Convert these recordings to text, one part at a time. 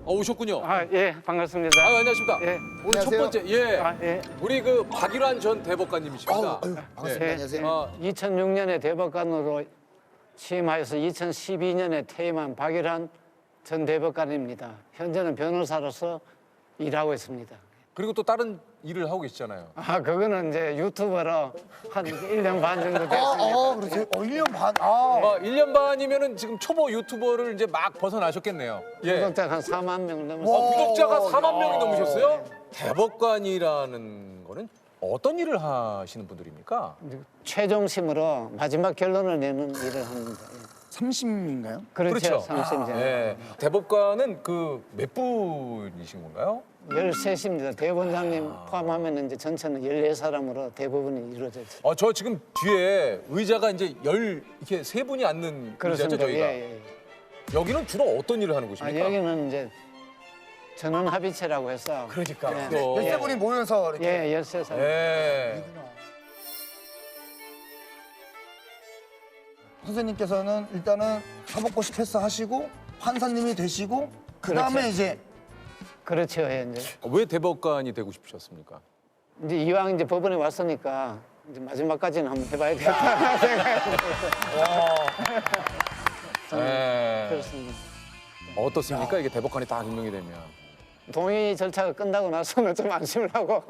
오셨군요. 예, 반갑습니다. 안녕하십니까. 예. 오늘 첫 안녕하세요. 번째, 예. 예. 우리 그 박일환 전 대법관님이십니다. 반갑습니다. 예. 안녕하세요. 2006년에 대법관으로 취임하여서 2012년에 퇴임한 박일환 전 대법관입니다. 현재는 변호사로서 일하고 있습니다. 그리고 또 다른 일을 하고 계시잖아요. 그거는 이제 유튜버로 한 1년 반 정도 됐습니다. 그렇죠. 1년 반. 1년 반이면은 지금 초보 유튜버를 이제 막 벗어나셨겠네요. 예. 구독자가 한 4만 명 넘었습니다. 구독자가 4만 명이 넘으셨어요? 대법관이라는 거는 어떤 일을 하시는 분들입니까? 최종심으로 마지막 결론을 내는 일을 합니다. 예. 30인가요? 그렇죠. 30년. 예. 대법관은 그 몇 분이신 건가요? 13입니다. 대법원장님 포함하면 이제 전체는 14사람으로 대부분이 이루어져 있습니다. 저 지금 뒤에 의자가 이제 이렇게 세 분이 앉는 의자죠, 그렇습니다. 저희가. 예. 여기는 주로 어떤 일을 하는 곳입니까? 여기는 이제 전원 합의체라고 해서 그러니까. 예. 또. 13분이 모여서 이렇게. 예, 13사람. 예. 선생님께서는 일단은 사법고시 패스하시고 판사님이 되시고 그다음에 그렇죠. 이제 그렇죠. 예, 이제 왜 대법관이 되고 싶으셨습니까? 이왕 이제 법원에 왔으니까 이제 마지막까지는 한번 해봐야겠다 생각해서 예. 그렇습니다. 어떻습니까? 이게 대법관이 딱 임명이 되면. 동의 절차가 끝나고 나서는 좀 안심을 하고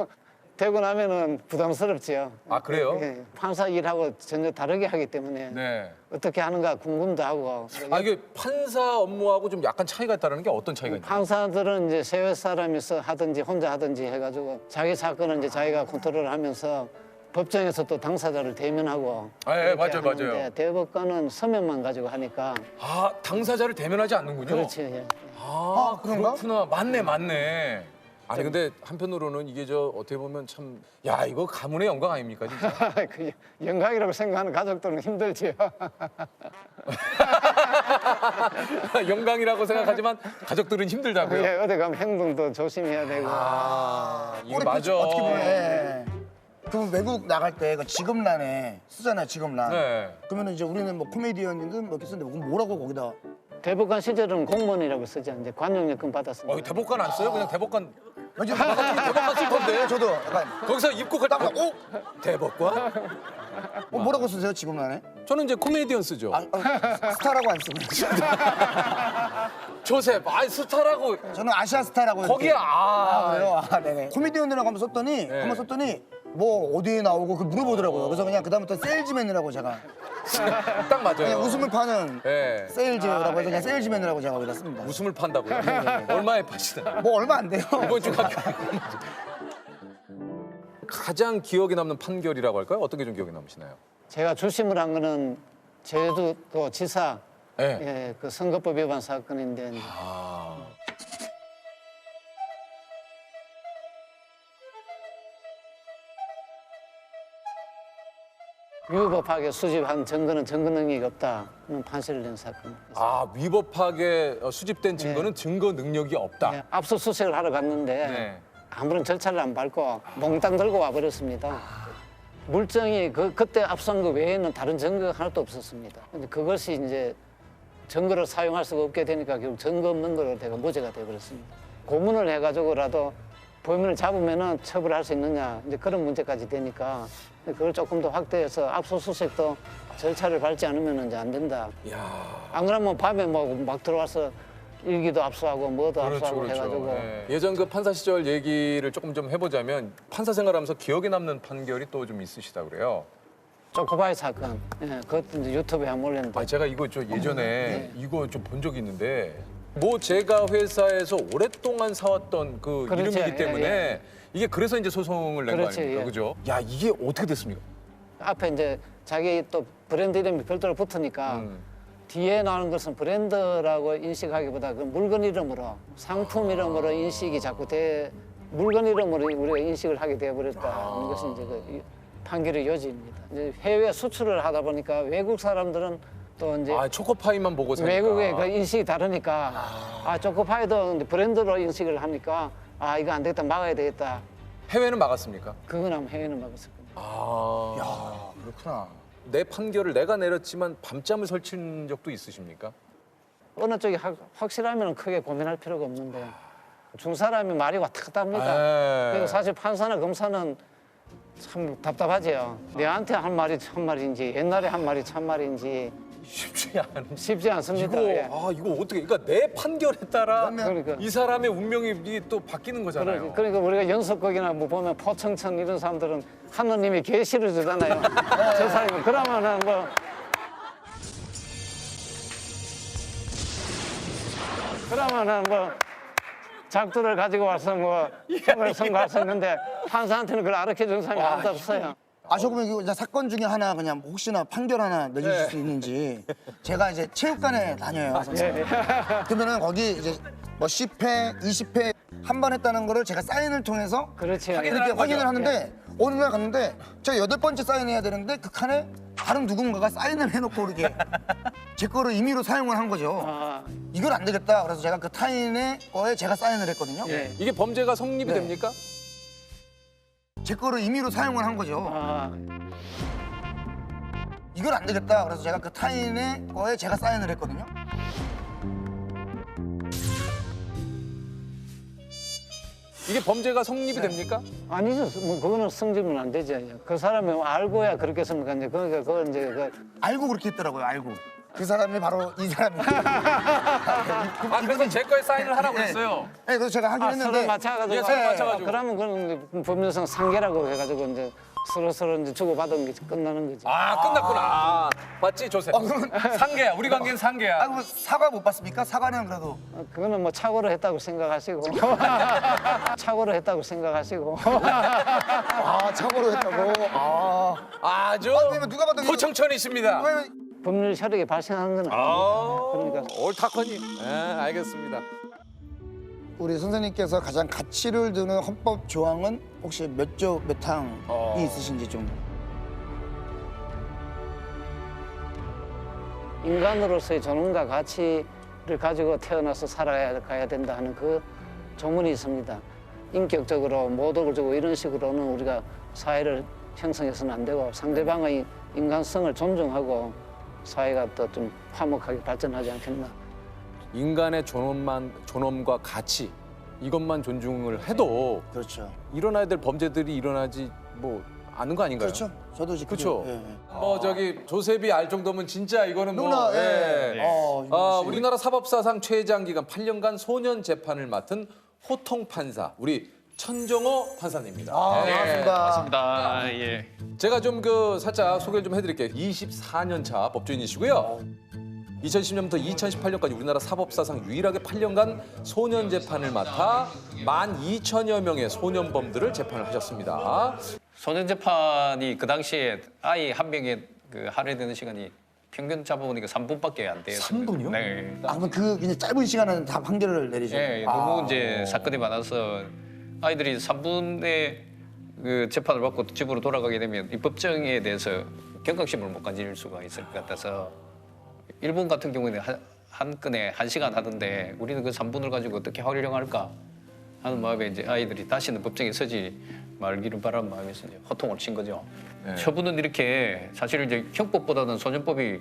되고 나면은 부담스럽지요. 아, 그래요? 예, 판사 일하고 전혀 다르게 하기 때문에 네. 어떻게 하는가 궁금도 하고. 이게 판사 업무하고 좀 약간 차이가 있다는 게 어떤 차이가 있나요? 판사들은 이제 세외 사람이서 하든지 혼자 하든지 해가지고 자기 사건은 이제 자기가 컨트롤하면서 법정에서 또 당사자를 대면하고. 예, 그렇게 맞아요. 하는데 대법관은 서면만 가지고 하니까. 당사자를 대면하지 않는군요. 그렇지. 예. 그런가? 그렇구나. 맞네. 아니 근데 한편으로는 이게 어떻게 보면 참 이거 가문의 영광 아닙니까 진짜? 그 영광이라고 생각하는 가족들은 힘들지요. 영광이라고 생각하지만 가족들은 힘들다고요. 예, 어디 가면 행동도 조심해야 되고. 이거 우리 맞아. 어떻게 보면 예. 그럼 외국 나갈 때 그 직업란에 쓰잖아요, 직업란. 네. 그러면 이제 우리는 뭐 코미디언이든 뭐 이렇게 쓰는데 그럼 뭐라고 거기다 대법관 시절은 공무원이라고 쓰지 이제 관용여건 받았습니다. 대법관 안 써요? 그냥 대법관 대법관 쓸 건데. 저도 약간 거기서 입국할 때 대법관? 뭐라고 쓰세요, 직업란에? 저는 이제 코미디언 쓰죠. 스타라고 안 쓰고 조셉, 스타라고. 저는 아시아 스타라고 거기에 이렇게. 그래요? 네네. 코미디언이라고 한번 썼더니 뭐 어디에 나오고 그 물어보더라고요. 그래서 그냥 그다음부터 세일즈맨이라고 제가 딱 맞아요. 그냥 웃음을 파는 네. 세일즈라고 해서 그냥 세일즈맨이라고 제가 거기다 씁니다. 웃음을 판다고요? 얼마에 파시나요? 뭐 얼마 안 돼요. 이번 주 가장 기억에 남는 판결이라고 할까요? 어떤 게 좀 기억에 남으시나요? 제가 주심을 한 거는 제주도 지사 네. 예, 그 선거법 위반 사건인데 이제 위법하게 수집한 증거는 증거 능력이 없다는 판시를 낸 사건. 위법하게 수집된 증거는 증거 능력이 없다. 예, 압수수색을 하러 갔는데 네. 아무런 절차를 안 밟고 몽땅 들고 와버렸습니다. 물증이 그때 압수한 거 외에는 다른 증거가 하나도 없었습니다. 근데 그것이 이제 증거를 사용할 수가 없게 되니까 결국 증거 없는 거로 제가 무죄가 되어버렸습니다. 고문을 해가지고라도 범인을 잡으면은 처벌할 수 있느냐 이제 그런 문제까지 되니까 그걸 조금 더 확대해서 압수수색도 절차를 밟지 않으면 이제 안 된다. 안 그러면 밤에 막 들어와서 일기도 압수하고 뭐도 압수하고 해가지고 네. 예전 그 판사 시절 얘기를 조금 좀 해보자면 판사 생활하면서 기억에 남는 판결이 또 좀 있으시다 그래요. 초코바이 사건, 예, 그것도 이제 유튜브에 한번 올렸는데 제가 이거 예전에 이거 좀 본 적이 있는데 제가 회사에서 오랫동안 사왔던 그 그렇죠. 이름이기 때문에 예. 이게 그래서 이제 소송을 낸 거 그렇지, 아닙니까? 예. 그죠? 이게 어떻게 됐습니까? 앞에 이제 자기 또 브랜드 이름이 별도로 붙으니까 뒤에 나오는 것은 브랜드라고 인식하기보다 그 물건 이름으로 상품 이름으로 인식이 자꾸 물건 이름으로 우리가 인식을 하게 되어버렸다는 것이 이제 그 판결의 요지입니다. 이제 해외 수출을 하다 보니까 외국 사람들은 또 이제 초코파이만 보고 사니까. 외국의 그 인식이 다르니까 초코파이도 이제 브랜드로 인식을 하니까 이거 안 되겠다 막아야 되겠다. 해외는 막았습니까? 그건 아마 해외는 막았을 겁니다. 그렇구나. 내 판결을 내가 내렸지만 밤잠을 설친 적도 있으십니까? 어느 쪽이 확실하면 크게 고민할 필요가 없는데 중사람이 말이 왔다 갔다 합니다. 네. 그리고 사실 판사나 검사는 참 답답하죠. 내한테 한 말이 참말인지 옛날에 한 말이 참말인지 쉽지 않습니다. 이거 예. 이거 어떻게? 그러니까 내 판결에 따라 그러니까. 이 사람의 운명이 또 바뀌는 거잖아요. 그러니까 우리가 연속극이나 뭐 보면 포청천 이런 사람들은 하느님이 계시를 주잖아요. 저 사람이 그러면은 뭐 작두를 가지고 와서 뭐 형을 선고할 수 있는데 판사한테는 그걸 알려준 사람이 아무도 없어요. 그러면 이거 이제 사건 중에 하나 그냥 혹시나 판결 하나 내주실 수 있는지 제가 이제 체육관에 다녀요. 선생님. 그러면은 거기 이제 뭐 10회, 20회 한 번 했다는 거를 제가 사인을 통해서 그렇지. 이렇게 확인을 하는데 어느 날 갔는데 제가 8번째 사인해야 되는데 그 칸에 다른 누군가가 사인을 해놓고 이렇게 제 거를 임의로 사용을 한 거죠. 아, 이건 안 되겠다. 그래서 제가 그 타인의 거에 제가 사인을 했거든요. 예. 이게 범죄가 성립이 네. 됩니까? 제 거를 임의로 사용을 한 거죠. 아, 이건 안 되겠다. 그래서 제가 그 타인의 거에 제가 사인을 했거든요. 이게 범죄가 성립이 네. 됩니까? 아니죠. 뭐 그거는 성질은 안 되죠. 그 사람이 알고야 그렇게 했습니까? 이제 그러니까 그건 이제 알고 그렇게 했더라고요. 알고. 그 사람이 바로 이 사람이에요. 그래서 제 거에 사인을 하라고 네. 했어요. 네, 그래서 제가 하긴 서로 했는데 맞춰가지고. 예, 서로 맞춰가지고. 그러면 그건 이제 법률상 상계라고 해가지고 이제 서로 이제 주고받은 게 끝나는 거지. 끝났구나. 맞지, 조셉? 그러면 상계야. 우리 관계는 상계야. 뭐 사과 못 받습니까? 사과는 그래도 그거는 뭐 착오를 했다고 생각하시고. 착오를 했다고 생각하시고. 착오로 했다고. 아주 그러면 누가 봐도 포청천이십니다. 왜냐면 법률 혈액이 발생하는 건 아니에요. 그러니까 옳다커니. 네, 알겠습니다. 우리 선생님께서 가장 가치를 두는 헌법 조항은 혹시 몇 조 몇 항이 있으신지 좀. 인간으로서의 존엄과 가치를 가지고 태어나서 살아가야 된다 하는 그 조문이 있습니다. 인격적으로 모독을 주고 이런 식으로는 우리가 사회를 형성해서는 안 되고 상대방의 인간성을 존중하고 사회가 또 좀 화목하게 발전하지 않겠나. 인간의 존엄과 가치 이것만 존중을 해도 그렇죠. 일어나야 될 범죄들이 일어나지 뭐 않는 거 아닌가요? 그렇죠. 저도 이제 그렇죠. 예, 예. 저기 조셉이 알 정도면 진짜 이거는 뭐 누나, 예. 우리나라 사법사상 최장 기간 8년간 소년 재판을 맡은 호통 판사 우리 천정호 판사님입니다. 반갑습니다. 맞습니다. 예. 제가 좀 살짝 소개를 좀 해드릴게요. 24년 차 법조인이시고요. 2010년부터 2018년까지 우리나라 사법사상 유일하게 8년간 소년 재판을 맡아 12,000여 명의 소년범들을 재판을 하셨습니다. 소년 재판이 그 당시에 아이 한 명에 그 할애되는 시간이 평균 잡아보니까 3분밖에 안 돼요. 3분이요? 네. 그럼 그 그냥 짧은 시간에 다 판결을 내리죠. 예, 너무 이제 사건이 많아서 아이들이 3분의 그 재판을 받고 집으로 돌아가게 되면 이 법정에 대해서 경각심을 못 가질 수가 있을 것 같아서 일본 같은 경우에는 한 건에 1시간 하던데 우리는 그 3분을 가지고 어떻게 활용할까 하는 마음에 이제 아이들이 다시는 법정에 서지 말기를 바라는 마음에서 이제 호통을 친 거죠. 처분은 이렇게 사실 이제 형법보다는 소년법이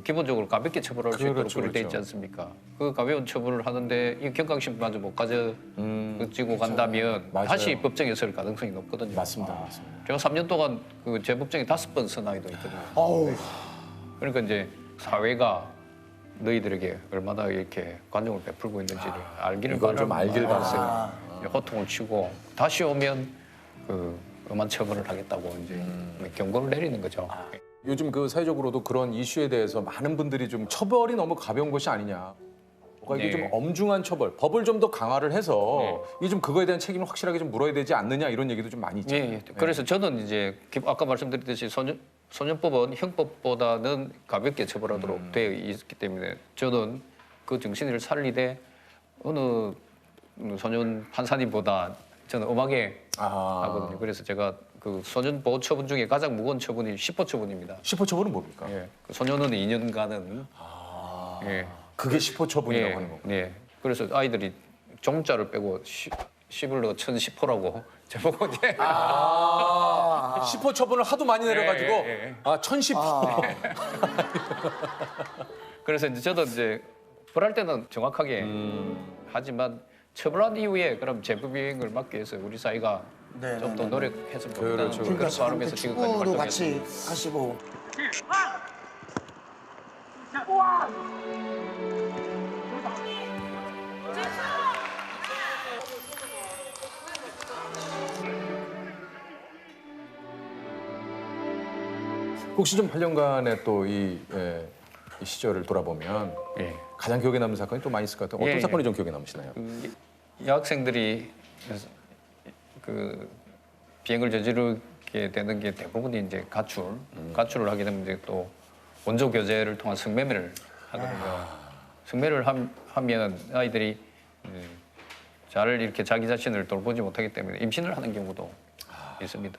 기본적으로 가볍게 처벌할 수 있도록 그렇죠, 그렇게 돼 있지 않습니까? 그 가벼운 처분을 하는데 이 경각심마저 못 가지고 간다면 맞아요. 다시 법정에 설 가능성이 높거든요. 맞습니다. 제가 3년 동안 그 재법정에 5번 선 아이도 있거든요. 어우. 그러니까 이제 사회가 너희들에게 얼마나 이렇게 관용을 베풀고 있는지를 알기를 이걸 좀 알길 바랐어요. 호통을 치고 다시 오면 그 엄한 처벌을 하겠다고 이제 경고를 내리는 거죠. 요즘 사회적으로도 그런 이슈에 대해서 많은 분들이 좀 처벌이 너무 가벼운 것이 아니냐. 뭔가 이게 네. 좀 엄중한 처벌, 법을 좀 더 강화를 해서 이게 좀 그거에 대한 책임을 확실하게 좀 물어야 되지 않느냐 이런 얘기도 좀 많이 있잖아요. 예, 그래서 저는 이제 아까 말씀드렸듯이 소년법은 형법보다는 가볍게 처벌하도록 되어 있기 때문에 저는 그 정신을 살리되 어느 소년 판사님보다 저는 엄하게 하거든요. 그래서 제가 그 소년 보호 처분 중에 가장 무거운 처분이 시포 처분입니다. 시포 처분은 뭡니까? 예, 그 소년은 2년간은 예, 그게 시포 처분이라고 예, 하는 거고. 예. 그래서 아이들이 종자를 빼고 시불 넣어 1000시포라고 저보고 이제 시포 처분을 하도 많이 내려가지고 예. 1010포. 그래서 이제 저도 이제 처벌할 때는 정확하게 하지만 처벌한 이후에 그럼 재부 비행을 막기 위해서 우리 사회가 네, 좀 더 네, 네. 노력했으면 그렇죠. 좋겠다. 그러니까 그런 바람에서 그 지금까지 축구도 같이 활동했습니다. 하시고. 혹시 좀 8년간의 또 이 시절을 돌아보면 예. 가장 기억에 남는 사건이 또 많이 있을 것 같아요. 어떤 예, 사건이 좀 기억에 남으시나요? 여학생들이 그 비행을 저지르게 되는 게 대부분이 이제 가출을 하게 되면 이제 또 원조 교제를 통한 성매매를 하거든요. 성매매를 하면 아이들이 잘 이렇게 자기 자신을 돌보지 못하기 때문에 임신을 하는 경우도 있습니다.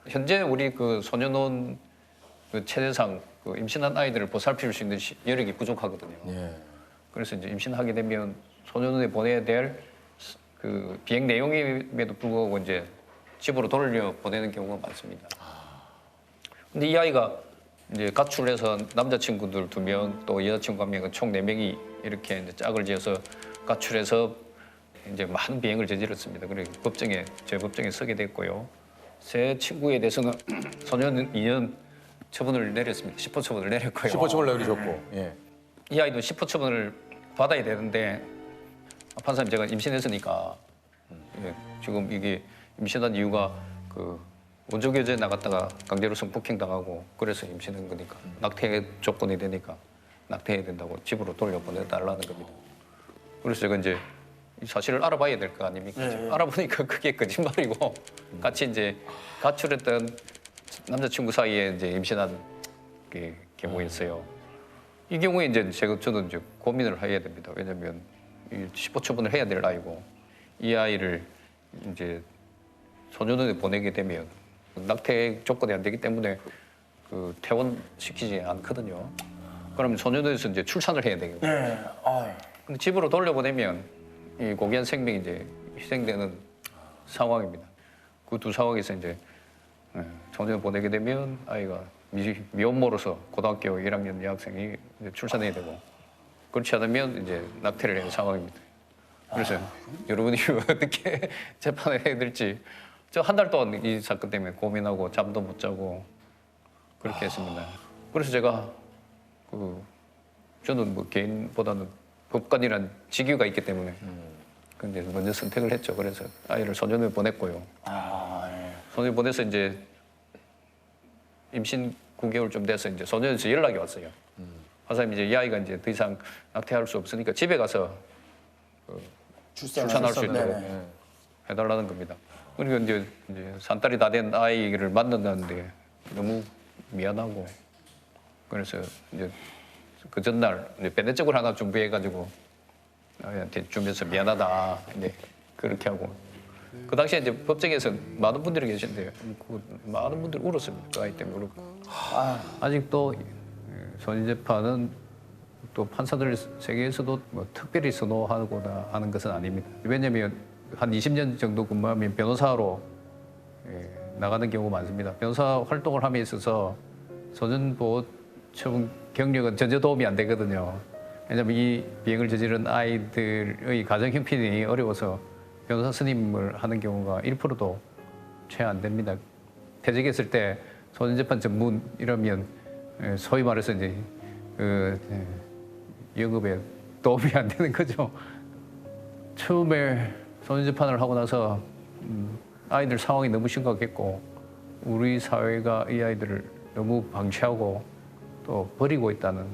현재 우리 그 소년원 그 최대상 그 임신한 아이들을 보살필 수 있는 여력이 부족하거든요. 예. 그래서 이제 임신하게 되면 소년원에 보내야 될 그 비행 내용임에도 불구하고 이제 집으로 돌려 보내는 경우가 많습니다. 근데 이 아이가 이제 가출해서 남자친구들 2명 또 여자친구 1명 총 4명이 이렇게 이제 짝을 지어서 가출해서 이제 많은 비행을 저질렀습니다. 그리고 재법정에 서게 됐고요. 제 친구에 대해서는 소년 2년 처분을 내렸습니다. 10호 처분을 내렸고요. 10호총을 내리셨고. 예. 이 아이도 10호 처분을 받아야 되는데 판사님 제가 임신했으니까 예, 지금 이게 임신한 이유가 그 원조 교제에 나갔다가 강제로 성폭행 당하고 그래서 임신한 거니까 낙태 조건이 되니까 낙태해야 된다고 집으로 돌려보내달라는 겁니다. 그래서 제가 이제 이 사실을 알아봐야 될 거 아닙니까? 알아보니까 그게 거짓말이고 같이 이제 가출했던 남자친구 사이에 이제 임신한 게 경우였어요. 이 경우에 이제 저는 이제 고민을 해야 됩니다. 왜냐하면 이 10호 처분을 해야 될 아이고 이 아이를 이제 소년원에 보내게 되면 낙태 조건이 안 되기 때문에 그 퇴원시키지 않거든요. 그럼 소년원에서 이제 출산을 해야 되거든요. 네. 근데 집으로 돌려보내면 이 고귀한 생명이 이제 희생되는 상황입니다. 그 두 상황에서 이제 소년원 보내게 되면 아이가 미혼모로서 고등학교 1학년 여학생이 이제 출산해야 되고 그렇지 않으면 이제 낙태를 하는 상황입니다. 그래서 여러분이 어떻게 재판을 해야 될지 저 한 달 동안 이 사건 때문에 고민하고 잠도 못 자고 그렇게 했습니다. 그래서 제가 저는 뭐 개인보다는 법관이란 직위가 있기 때문에 근데 먼저 선택을 했죠. 그래서 아이를 소년원에 보냈고요. 소년원에 보내서 이제 임신 9개월 좀 돼서 이제 소년원에서 연락이 왔어요. 판사님 이제 이 아이가 이제 더 이상 낙태할 수 없으니까 집에 가서 출산할 수 있도록 네네. 해달라는 겁니다. 그리고 이제 산딸이 다 된 아이를 만난다는데 너무 미안하고 그래서 이제 그 전날 이제 배냇적을 하나 준비해가지고 아이한테 주면서 미안하다 이제 그렇게 하고 그 당시에 이제 법정에서 많은 분들이 계신데요. 그 많은 분들이 울었습니다. 그 아이 때문에 울었고 아직도 소년 재판은 또 판사들 세계에서도 뭐 특별히 선호하거나 하는 것은 아닙니다. 왜냐하면 한 20년 정도 근무하면 변호사로 나가는 경우가 많습니다. 변호사 활동을 함에 있어서 소년 보호 처분 경력은 전혀 도움이 안 되거든요. 왜냐하면 이 비행을 저지른 아이들의 가정 형편이 어려워서 변호사 선임을 하는 경우가 1%도 채 안 됩니다. 퇴직했을 때 소년 재판 전문 이러면 소위 말해서 이제 영업에 도움이 안 되는 거죠. 처음에 소년 재판을 하고 나서 아이들 상황이 너무 심각했고 우리 사회가 이 아이들을 너무 방치하고 또 버리고 있다는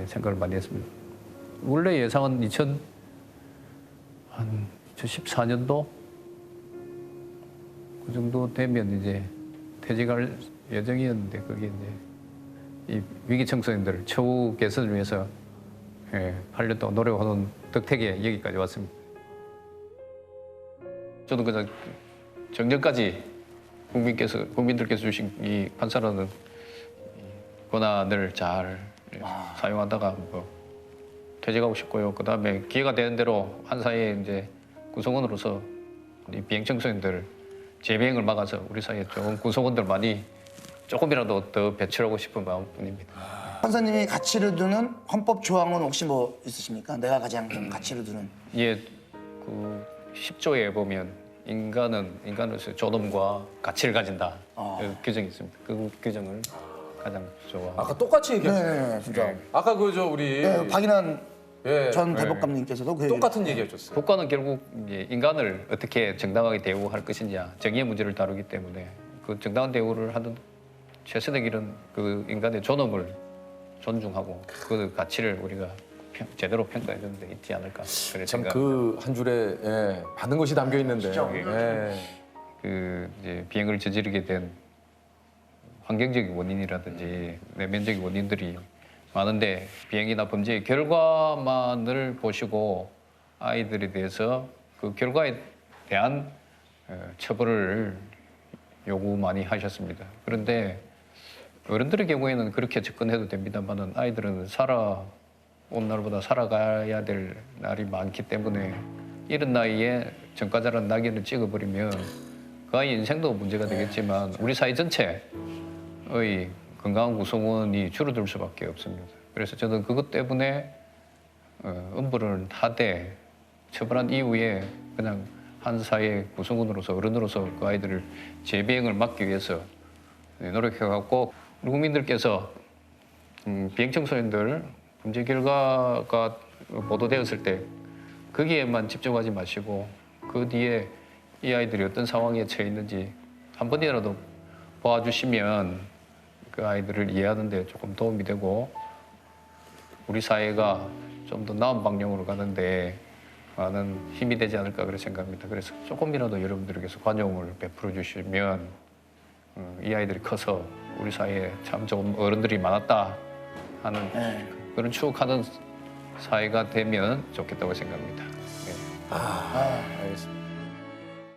생각을 많이 했습니다. 원래 예상은 2014년도 그 정도 되면 이제 퇴직할 예정이었는데 그게 이제 이 위기 청소년들 처우 개선을 위해서 8년 동안 노력하는 덕택에 여기까지 왔습니다. 저는 그냥 정년까지 국민들께서 주신 이 판사라는 권한을 잘 사용하다가 뭐 퇴직하고 싶고요. 그 다음에 기회가 되는 대로 한사회 이제 구성원으로서 이 비행 청소년들 재비행을 막아서 우리 사이에 좋은 구성원들 많이 조금이라도 더 배출하고 싶은 마음뿐입니다. 판사님이 가치를 두는 헌법 조항은 혹시 뭐 있으십니까? 내가 가장 좀 가치를 두는. 예, 그 10조에 보면 인간으로서 존엄과 가치를 가진다 그 규정이 있습니다. 그 규정을 가장 좋아합니다. 아까 똑같이 얘기했어요. 네, 진짜. 아까 그저 우리 네, 박인환 예, 전 대법관님께서도 그 얘기를 똑같은 얘기 해줬어요. 국가는 결국 이제 인간을 어떻게 정당하게 대우할 것이냐 정의의 문제를 다루기 때문에 그 정당한 대우를 하는 최선의 길은 그 인간의 존엄을 존중하고 그 가치를 우리가 제대로 평가해 주는 데 있지 않을까 그런 참 생각. 그 한 줄에 예, 많은 것이 담겨 있는데. 예. 그 이제 비행을 저지르게 된 환경적인 원인이라든지 내면적인 원인들이 많은데 비행이나 범죄의 결과만을 보시고 아이들에 대해서 그 결과에 대한 처벌을 요구 많이 하셨습니다. 그런데 어른들의 경우에는 그렇게 접근해도 됩니다만은 아이들은 살아온 날보다 살아가야 될 날이 많기 때문에 이른 나이에 전과자라는 낙인을 찍어버리면 그 아이 인생도 문제가 되겠지만 우리 사회 전체의 건강한 구성원이 줄어들 수밖에 없습니다. 그래서 저는 그것 때문에 엄벌을 하되 처벌한 이후에 그냥 한 사회 구성원으로서 어른으로서 그 아이들을 재비행을 막기 위해서 노력해갖고 우리 국민들께서 비행 청소년들 범죄 결과가 보도되었을 때 거기에만 집중하지 마시고 그 뒤에 이 아이들이 어떤 상황에 처해 있는지 한 번이라도 봐주시면 그 아이들을 이해하는 데 조금 도움이 되고 우리 사회가 좀 더 나은 방향으로 가는데 많은 힘이 되지 않을까 그렇게 생각합니다. 그래서 조금이라도 여러분들께서 관용을 베풀어 주시면 이 아이들이 커서 우리 사회에 참 좋은 어른들이 많았다 하는 그런 추억하는 사회가 되면 좋겠다고 생각합니다. 네. 알겠습니다.